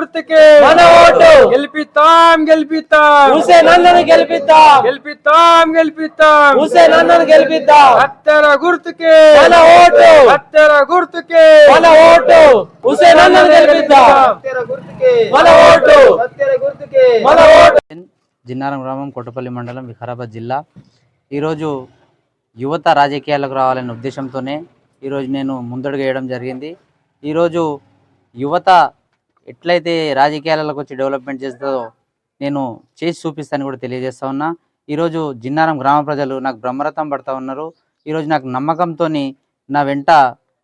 గుర్తుకే మన ఓటు గెలిపిస్తాం గెలిపిస్తాం హుసేన్ అన్నను గెలిపిద్దాం గెలిపిస్తాం గెలిపిస్తాం హుసేన్ అన్నను గెలిపిద్దాం కత్తెర గుర్తుకే మన ఓటు కత్తెర గుర్తుకే మన ఓటు హుసేన్ అన్నను గెలిపిద్దాం మన ఓటు మన ఓటు జిన్నారం గ్రామం కొట్టపల్లి మండలం వికారాబాద్ జిల్లా. ఈరోజు యువత రాజకీయాలకు రావాలనే ఉద్దేశంతోనే ఈరోజు నేను ముందడుగు వేయడం జరిగింది. ఈరోజు యువత ఎట్లయితే రాజకీయాలకు వచ్చి డెవలప్మెంట్ చేస్తుందో నేను చేసి చూపిస్తాను కూడా తెలియజేస్తా ఉన్నా. ఈరోజు జిన్నారం గ్రామ ప్రజలు నాకు బ్రహ్మరథం పడతా ఉన్నారు. ఈరోజు నాకు నమ్మకంతో నా వెంట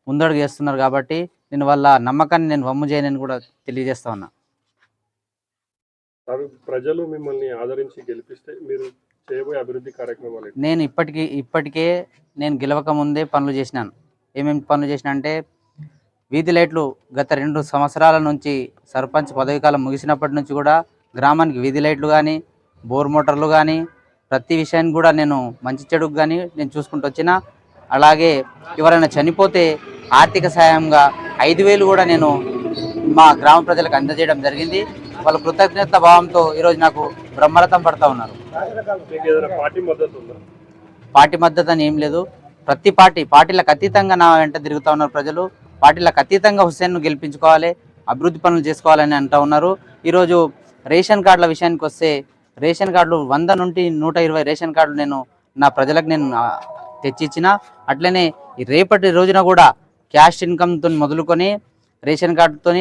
ముందడుగు వేస్తున్నారు కాబట్టి నేను వాళ్ళ నమ్మకాన్ని నేను వమ్ము చేయనని కూడా తెలియజేస్తా ఉన్నా. ప్రజలు మిమ్మల్ని ఆదరించి గెలిపిస్తే మీరు చేయబోయే అభివృద్ధి కార్యక్రమాలు నేను ఇప్పటికే నేను గెలవక ముందే పనులు చేసినాను. ఏమేమి పనులు చేసినా అంటే వీధి లైట్లు గత 2 సంవత్సరాల నుంచి సర్పంచ్ పదవీకాలం ముగిసినప్పటి నుంచి కూడా గ్రామానికి వీధి లైట్లు కానీ బోర్ మోటార్లు కానీ ప్రతి విషయాన్ని కూడా నేను మంచి చెడుకు కానీ నేను చూసుకుంటూ వచ్చిన. అలాగే ఎవరైనా చనిపోతే ఆర్థిక సాయంగా 5,000 కూడా నేను మా గ్రామ ప్రజలకు అందజేయడం జరిగింది. వాళ్ళ కృతజ్ఞత భావంతో ఈరోజు నాకు బ్రహ్మరథం పడతా ఉన్నారు. పార్టీ మద్దతు అని ఏం లేదు. ప్రతి పార్టీలకు అతీతంగా నా వెంట తిరుగుతూ ఉన్నారు ప్రజలు. పార్టీలకు అతీతంగా హుస్సేన్ను గెలిపించుకోవాలి, అభివృద్ధి పనులు చేసుకోవాలని అంటూ ఉన్నారు. ఈరోజు రేషన్ కార్డుల విషయానికి వస్తే రేషన్ కార్డులు 100 నుండి 120 రేషన్ కార్డులు నేను నా ప్రజలకు నేను తెచ్చిచ్చిన. అట్లనే ఈ రేపటి రోజున కూడా క్యాష్ ఇన్కమ్తో మొదలుకొని రేషన్ కార్డుతో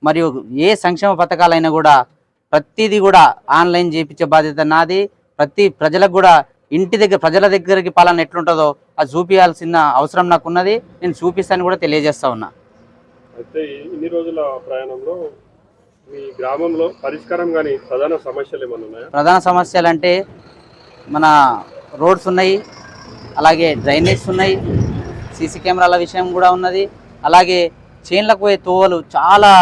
మరియు ఏ సంక్షేమ పథకాలైనా కూడా ప్రతిదీ కూడా ఆన్లైన్ చేయించే బాధ్యత నాది. ప్రతి ప్రజలకు కూడా ఇంటి దగ్గర ప్రజల దగ్గరికి పాలన ఎట్లుంటుందో అది చూపించాల్సిన అవసరం నాకు ఉన్నది. నేను చూపిస్తాను కూడా తెలియజేస్తా ఉన్నా. అయితే ఇన్ని రోజుల ప్రయాణంలో మీ గ్రామంలో పరిష్కారం కానీ ప్రధాన సమస్యలు ఏమైనా ఉన్నాయా? ప్రధాన సమస్యలు అంటే మన రోడ్స్ ఉన్నాయి, అలాగే డ్రైనేజ్ ఉన్నాయి, సీసీ కెమెరాల విషయం కూడా ఉన్నది. అలాగే చేన్లకు పోయే తోవలు చాలా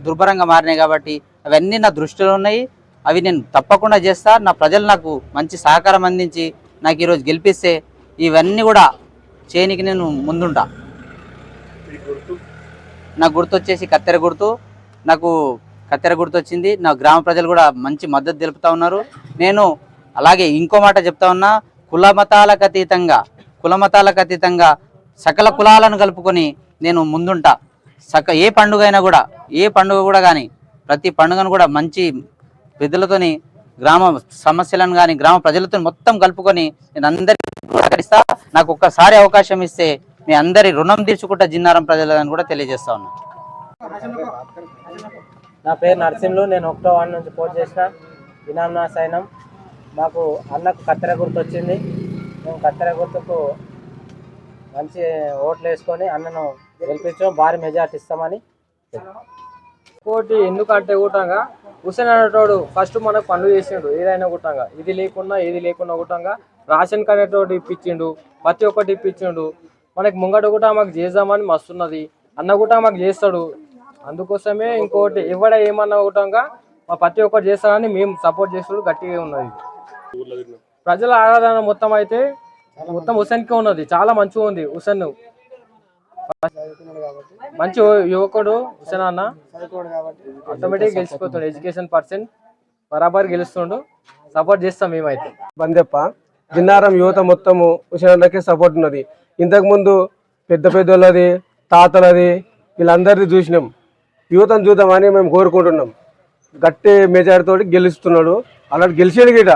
దుర్భరంగా మారినాయి కాబట్టి అవన్నీ నా దృష్టిలో ఉన్నాయి. అవి నేను తప్పకుండా చేస్తా. నా ప్రజలు నాకు మంచి సహకారం అందించి నాకు ఈరోజు గెలిపిస్తే ఇవన్నీ కూడా చేయనికి నేను ముందుంటా. నా గుర్తు వచ్చేసి కత్తెర గుర్తు. నాకు కత్తెర గుర్తు వచ్చింది. నా గ్రామ ప్రజలు కూడా మంచి మద్దతు తెలుపుతూ ఉన్నారు. నేను అలాగే ఇంకో మాట చెప్తా ఉన్నా, కులమతాలకు అతీతంగా సకల కులాలను కలుపుకొని నేను ముందుంటా. ఏ పండుగ కూడా కానీ ప్రతి పండుగను కూడా మంచి పెద్దలతోని గ్రామ సమస్యలను కానీ గ్రామ ప్రజలతో మొత్తం కలుపుకొని నేను అందరికీ సహకరిస్తా. నాకు ఒక్కసారి అవకాశం ఇస్తే మీ అందరి రుణం తీర్చుకుంటా జిన్నారం ప్రజలని కూడా తెలియజేస్తా ఉన్నా. నా పేరు నరసింహులు. నేను 1వ వార్డు నుంచి పోటీ చేసిన ఇనాంనా సైనం. మాకు అన్నకు కత్తెర గుర్తు వచ్చింది. మేము కత్తెర గుర్తుకు మంచి ఓట్లు వేసుకొని అన్నను గెలిపించాం. భారీ మెజార్టీ ఇస్తామని. ఇంకోటి ఎందుకంటే కూటంగా హుస్సేన్ అనేటోడు ఫస్ట్ మనకు పనులు చేసిండు. ఏదైనా కూటంగా ఇది లేకుండా కూటంగా రేషన్ కార్డు అనేటోడు ఇప్పించిండు, ప్రతి ఒక్కటి ఇప్పించిండు. మనకి ముంగట కూడా మాకు చేద్దామని మస్తున్నది. అన్న కూడా మాకు చేస్తాడు. అందుకోసమే ఇంకోటి ఎవడ ఏమన్నా కూటంగా మా ప్రతి ఒక్కటి చేస్తాడని మేము సపోర్ట్ చేస్తాడు గట్టిగా ఉన్నది. ప్రజల ఆరాధన మొత్తం అయితే మొత్తం హుస్సేన్కే ఉన్నది. చాలా మంచిగా ఉంది. హుస్సేన్ మంచి యువకుడు. హుస్సేన్ అన్న ఆటోమేటిక్ గెలిచిపోతాడు. ఎడ్యుకేషన్ పర్సెంట్ బరాబర్ గెలుస్తుండు. సపోర్ట్ చేస్తాం మేమైతే. బందెప్ప జిన్నారం యువత మొత్తము హుస్సేన్ అన్నకే సపోర్ట్ ఉన్నది. ఇంతకుముందు పెద్దోళ్ళది తాతలది వీళ్ళందరిది చూసినాం. యువతను చూద్దామని మేము కోరుకుంటున్నాం. గట్టి మెజారిటీతో గెలుస్తున్నాడు. అలాంటి గెలిచేది గిట